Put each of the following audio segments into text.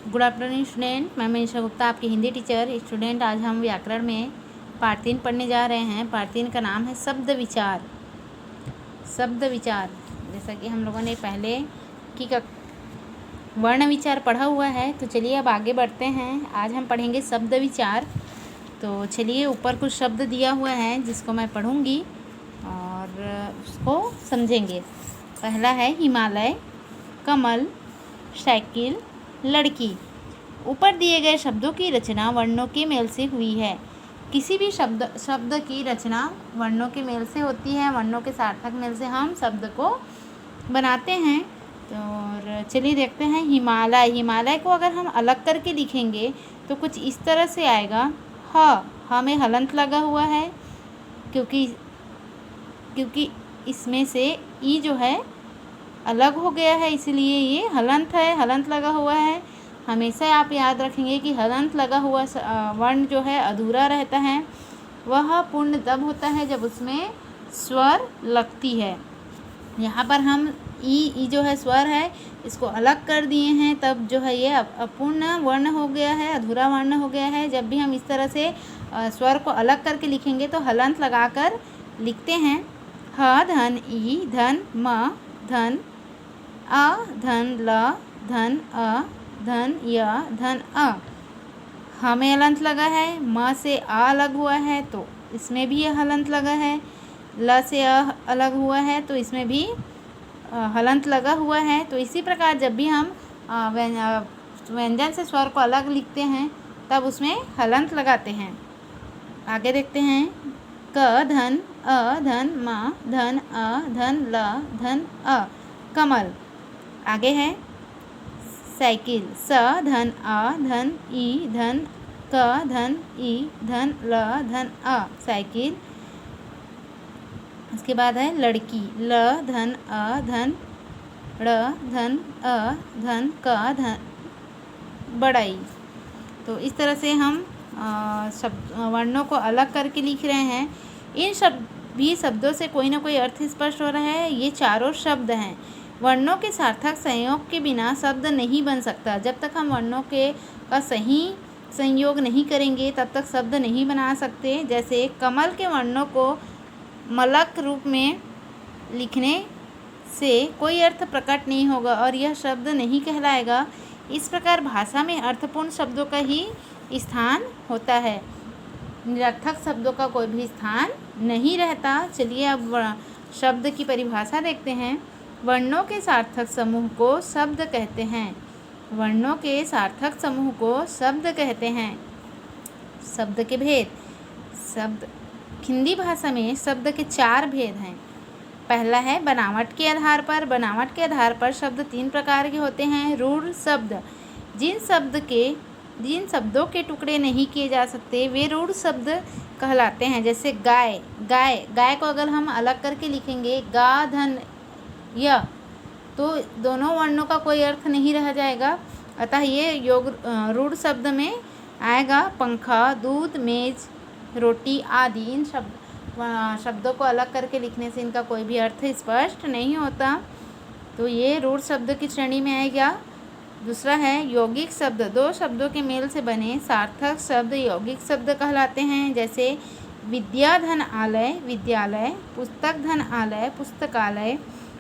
Good afternoon student. मैं मनीषा गुप्ता, आपकी Hindi teacher. Student, आज हम व्याकरण में पाठ 3 पढ़ने जा रहे हैं। पाठ 3 का नाम है शब्द विचार। शब्द विचार, जैसा कि हम लोगों ने पहले की वर्ण विचार पढ़ा हुआ है, तो चलिए अब आगे बढ़ते हैं। आज हम पढ़ेंगे शब्द विचार। तो चलिए, ऊपर कुछ शब्द दिया हुआ है जिसको मैं पढ़ूंगी और उसको समझेंगे। पहला है हिमालय, कमल, साइकिल, लड़की। ऊपर दिए गए शब्दों की रचना वर्णों के मेल से हुई है। किसी भी शब्द की रचना वर्णों के मेल से होती है। वर्णों के सार्थक मेल से हम शब्द को बनाते हैं। तो और चलिए देखते हैं। हिमालय, हिमालय को अगर हम अलग करके लिखेंगे तो कुछ इस तरह से आएगा। ह में हलंत लगा हुआ है, क्योंकि इसमें से ई जो है अलग हो गया है, इसलिए ये हलंत है, हलंत लगा हुआ है। हमेशा आप याद रखेंगे कि हलंत लगा हुआ वर्ण जो है अधूरा रहता है। वह पूर्ण तब होता है जब उसमें स्वर लगती है। यहाँ पर हम ई जो है स्वर है, इसको अलग कर दिए हैं, तब जो है ये अपूर्ण वर्ण हो गया है, अधूरा वर्ण हो गया है। जब भी हम इस तरह से स्वर को अलग करके लिखेंगे तो हलंत लगाकर लिखते हैं। ह धन ई धन म धन अ धन ल धन अ धन य धन अ। हमें हलंत लगा है, म से आ अलग हुआ है तो इसमें भी हलंत लगा है। ल से अ अलग हुआ है तो इसमें भी हलंत लगा हुआ है। तो इसी प्रकार जब भी हम व्यंजन से स्वर को अलग लिखते हैं तब उसमें हलंत लगाते हैं। आगे देखते हैं। क धन अ धन म धन अ धन ल धन अ, कमल। आगे है साइकिल। स धन आ धन ई धन क धन ई धन ल धन अ, साइकिल। उसके बाद है लड़की। ल धन अ धन ड़ धन अ धन क धन बड़ाई। तो इस तरह से हम वर्णों को अलग करके लिख रहे हैं। इन सभी शब्दों से कोई ना कोई अर्थ स्पष्ट हो रहा है। ये चारों शब्द हैं। वर्णों के सार्थक संयोग के बिना शब्द नहीं बन सकता। जब तक हम वर्णों का सही संयोग नहीं करेंगे तब तक शब्द नहीं बना सकते। जैसे कमल के वर्णों को मलक रूप में लिखने से कोई अर्थ प्रकट नहीं होगा और यह शब्द नहीं कहलाएगा। इस प्रकार भाषा में अर्थपूर्ण शब्दों का ही स्थान होता है, निरर्थक शब्दों का कोई भी स्थान नहीं रहता। चलिए अब शब्द की परिभाषा देखते हैं। वर्णों के सार्थक समूह को शब्द कहते हैं। वर्णों के सार्थक समूह को शब्द कहते हैं। शब्द के भेद। शब्द हिंदी भाषा में शब्द के 4 भेद हैं। पहला है बनावट के आधार पर। बनावट के आधार पर शब्द 3 प्रकार के होते हैं। रूढ़ शब्द, जिन शब्दों के टुकड़े नहीं किए जा सकते वे रूढ़ शब्द कहलाते हैं। जैसे गाय। गाय को अगर हम अलग करके लिखेंगे गा धन य, तो दोनों वर्णों का कोई अर्थ नहीं रह जाएगा। अतः ये रूढ़ शब्द में आएगा। पंखा, दूध, मेज, रोटी आदि। इन शब्दों को अलग करके लिखने से इनका कोई भी अर्थ स्पष्ट नहीं होता, तो ये रूढ़ शब्द की श्रेणी में आएगा। दूसरा है यौगिक शब्द। 2 शब्दों के मेल से बने सार्थक शब्द यौगिक शब्द कहलाते हैं। जैसे विद्या धन आलय, विद्यालय। पुस्तक धन आलय, पुस्तकालय।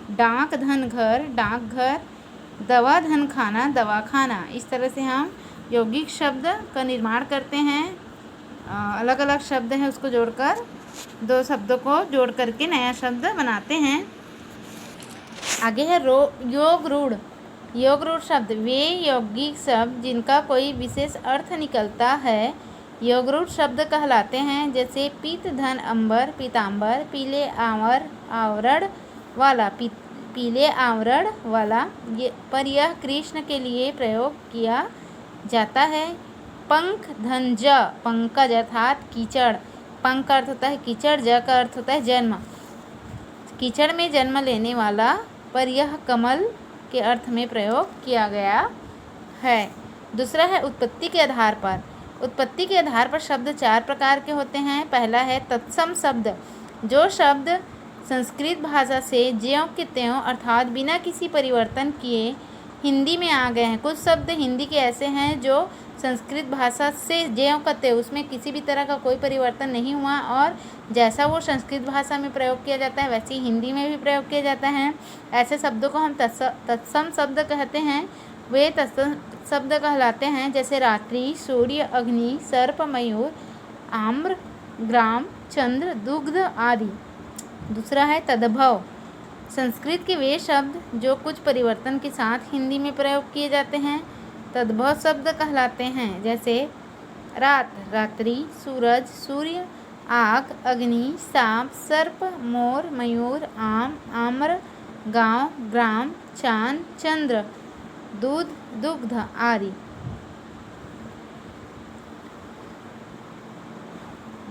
डाक धन घर, डाकघर। दवा धन खाना, दवाखाना। इस तरह से हम यौगिक शब्द का निर्माण करते हैं। अलग अलग शब्द हैं, उसको जोड़कर 2 शब्दों को जोड़ करके नया शब्द बनाते हैं। आगे है योग रूढ़। योग रूढ़ शब्द वे यौगिक शब्द जिनका कोई विशेष अर्थ निकलता है योग रूढ़ शब्द कहलाते हैं। जैसे पीत धन अंबर, पीताम्बर। पीले आवरण वाला, पीले आवरण वाला। पर यह कृष्ण के लिए प्रयोग किया जाता है। पंख धन ज, पंकज अर्थात कीचड़। पंख का अर्थ होता है कीचड़, ज का अर्थ होता है जन्म, कीचड़ में जन्म लेने वाला। पर यह कमल के अर्थ में प्रयोग किया गया है। दूसरा है उत्पत्ति के आधार पर। उत्पत्ति के आधार पर शब्द 4 प्रकार के होते हैं। पहला है तत्सम शब्द। जो शब्द संस्कृत भाषा से ज्यों के त्यों अर्थात बिना किसी परिवर्तन किए हिंदी में आ गए हैं। कुछ शब्द हिंदी के ऐसे हैं जो संस्कृत भाषा से ज्यों कहते उसमें किसी भी तरह का कोई परिवर्तन नहीं हुआ और जैसा वो संस्कृत भाषा में प्रयोग किया जाता है वैसे ही हिंदी में भी प्रयोग किया जाता है। ऐसे शब्दों को हम तत्सम शब्द कहते हैं। वे तत्सम शब्द कहलाते हैं जैसे रात्रि, सूर्य, अग्नि, सर्प, मयूर, आम्र, ग्राम, चंद्र, दुग्ध आदि। दूसरा है तद्भव। संस्कृत के वे शब्द जो कुछ परिवर्तन के साथ हिंदी में प्रयोग किए जाते हैं तद्भव शब्द कहलाते हैं। जैसे रात, रात्रि, सूरज, सूर्य, आग, अग्नि, सांप, सर्प, मोर, मयूर, आम, आम्र, गांव, ग्राम, चांद, चंद्र, दूध, दुग्ध आदि।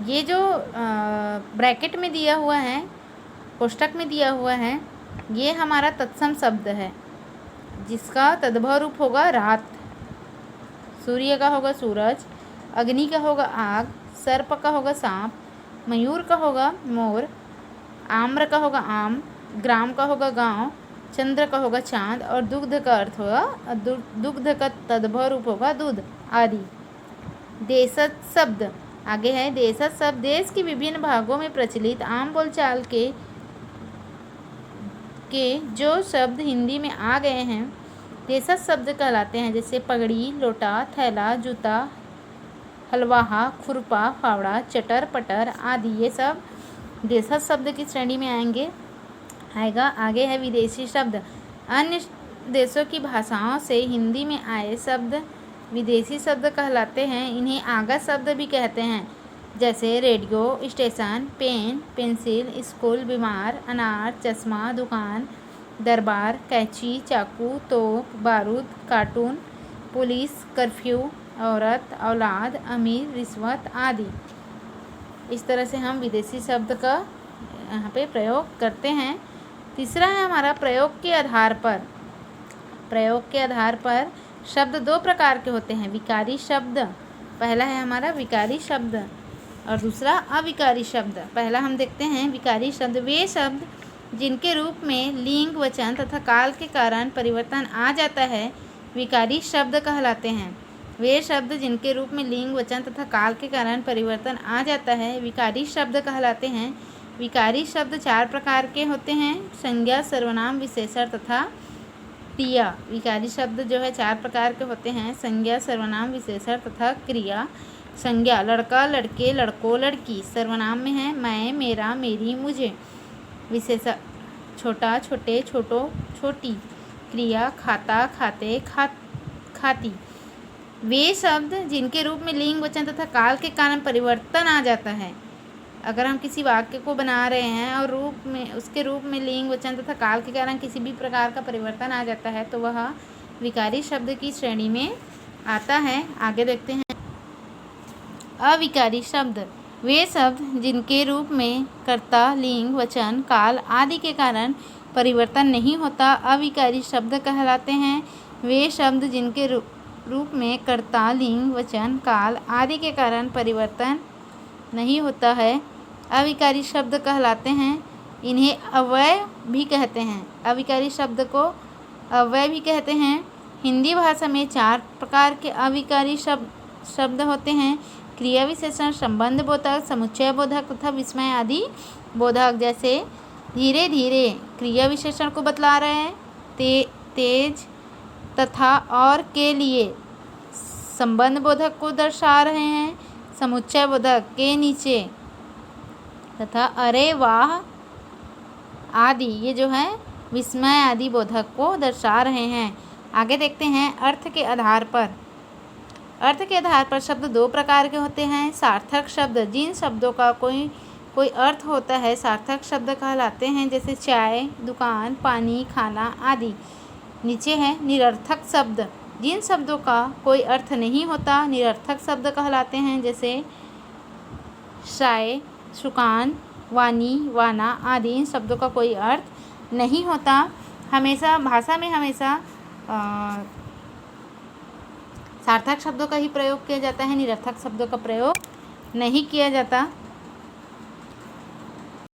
ये जो ब्रैकेट में दिया हुआ है, कोष्ठक में दिया हुआ है, ये हमारा तत्सम शब्द है जिसका तद्भव रूप होगा रात, सूर्य का होगा सूरज, अग्नि का होगा आग, सर्प का होगा सांप, मयूर का होगा मोर, आम्र का होगा आम, ग्राम का होगा गांव, चंद्र का होगा चांद और दुग्ध का अर्थ होगा दुग्ध का तद्भव रूप होगा दूध आदि। देशज शब्द आगे है। देशज शब्द देश के विभिन्न भागों में प्रचलित आम बोलचाल के जो शब्द हिंदी में आ गए हैं देशज शब्द कहलाते हैं। जैसे पगड़ी, लोटा, थैला, जूता, हलवाहा, खुरपा, फावड़ा, चटर, पटर आदि ये सब देशज शब्द की श्रेणी में आएगा। आगे है विदेशी शब्द। अन्य देशों की भाषाओं से हिंदी में आए शब्द विदेशी शब्द कहलाते हैं। इन्हें आगत शब्द भी कहते हैं। जैसे radio, station, pen, pencil, school, बीमार, अनार, चश्मा, दुकान, दरबार, कैंची, चाकू, तोप, बारूद, कार्टून, पुलिस, कर्फ्यू, औरत, औलाद, अमीर, रिश्वत आदि। इस तरह से हम विदेशी शब्द का यहाँ पे प्रयोग करते हैं। तीसरा है हमारा प्रयोग के आधार पर। प्रयोग के आधार पर शब्द दो प्रकार के होते हैं। विकारी शब्द, पहला है हमारा विकारी शब्द और दूसरा अविकारी शब्द। पहला हम देखते हैं विकारी शब्द। वे शब्द जिनके रूप में लिंग, वचन तथा काल के कारण परिवर्तन आ जाता है विकारी शब्द कहलाते हैं। वे शब्द जिनके रूप में लिंग, वचन तथा काल के कारण परिवर्तन आ जाता है विकारी शब्द कहलाते हैं। विकारी शब्द चार प्रकार के होते हैं। संज्ञा, सर्वनाम, विशेषण तथा क्रिया। विकारी शब्द जो है चार प्रकार के होते हैं। संज्ञा, सर्वनाम, विशेषण तथा क्रिया। संज्ञा लड़का, लड़के, लड़कों, लड़की। सर्वनाम में है मैं, मेरा, मेरी, मुझे। विशेषण छोटा, छोटे, छोटो, छोटी। क्रिया खाता, खाते, खाती। वे शब्द जिनके रूप में लिंग, वचन तथा काल के कारण परिवर्तन आ जाता है। अगर हम किसी वाक्य को बना रहे हैं और उसके रूप में लिंग, वचन तथा काल के कारण किसी भी प्रकार का परिवर्तन आ जाता है तो वह विकारी शब्द की श्रेणी में आता है। आगे देखते हैं अविकारी शब्द। वे शब्द जिनके रूप में कर्ता, लिंग, वचन, काल आदि के कारण परिवर्तन नहीं होता अविकारी शब्द कहलाते हैं। वे शब्द जिनके रूप में कर्ता, लिंग, वचन, काल आदि के कारण परिवर्तन नहीं होता है अविकारी शब्द कहलाते हैं। इन्हें अव्यय भी कहते हैं। अविकारी शब्द को अव्यय भी कहते हैं। हिंदी भाषा में चार प्रकार के अविकारी शब्द होते हैं। क्रिया विशेषण, संबंध बोधक, समुच्चय बोधक तथा विस्मय आदि बोधक। जैसे धीरे धीरे क्रिया विशेषण को बतला रहे हैं। तेज तथा और के लिए संबंध बोधक को दर्शा रहे हैं। समुच्चय बोधक के नीचे तथा अरे वाह आदि ये जो है विस्मय आदि बोधक को दर्शा रहे हैं। आगे देखते हैं अर्थ के आधार पर। अर्थ के आधार पर शब्द दो प्रकार के होते हैं। सार्थक शब्द, जिन शब्दों का कोई अर्थ होता है सार्थक शब्द कहलाते हैं। जैसे चाय, दुकान, पानी, खाना आदि। नीचे है निरर्थक शब्द, जिन शब्दों का कोई अर्थ नहीं होता निरर्थक शब्द कहलाते हैं। जैसे शाय, सुकान, वानी, वाना आदि। इन शब्दों का कोई अर्थ नहीं होता। हमेशा भाषा में सार्थक शब्दों का ही प्रयोग किया जाता है, निरर्थक शब्दों का प्रयोग नहीं किया जाता।